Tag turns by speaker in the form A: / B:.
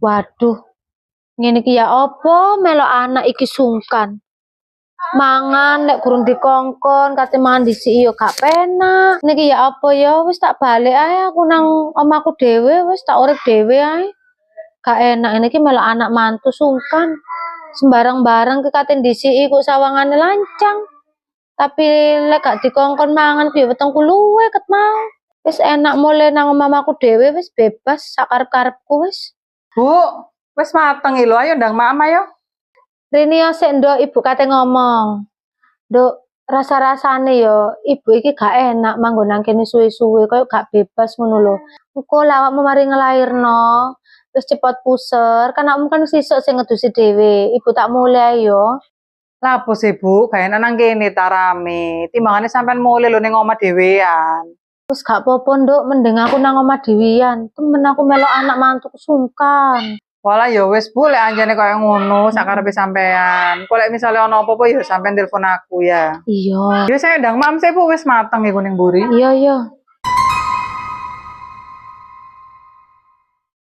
A: Waduh, ngene iki ya apa melok anak iki sungkan. Mangan nek gurung dikongkon kate mangan dhisik yo gak penak. Niki ya apa ya wis tak balik ae aku nang omahku dhewe wis tak urip dhewe ae. Gak enak ini iki melok anak mantu sungkan. Sembarang barang ki kate ndisiki kok sawangane lancang. Tapi lek gak dikongkon mangan piye wetengku luwe ket mau. Wis enak mulai nang omahku dhewe wis bebas sak karep-karepku wis.
B: Bu, wis mateng lho, ayo ndang mama yo.
A: Rini yo sik nduk ibu kate ngomong. Nduk, rasa-rasane yo ibu iki gak enak manggon nang kene suwe-suwe koyo gak bebas ngono lho. Engko awakmu mari ngelairno, wis cepet puser, kan awakmu kan sisuk sing ngedusi dhewe. Ibu tak mulai yo.
B: Lah apa sih Bu, gak enak nang kene ta rame. Timbangane sampean mulai lho ning omah dhewean.
A: Wis gak apa-apa nduk, mending aku nang omah dhewean. Temen aku melok anak mantuku sungkan.
B: Walah ya wis Bu, lek anjane koyo ngono sakarepe sampean. Kok lek misale ana apa-apa ya sampean telepon aku ya.
A: Iya.
B: Ya saya ndang mam sih Bu, wis mateng iku ning mburi.
A: Iya, iya.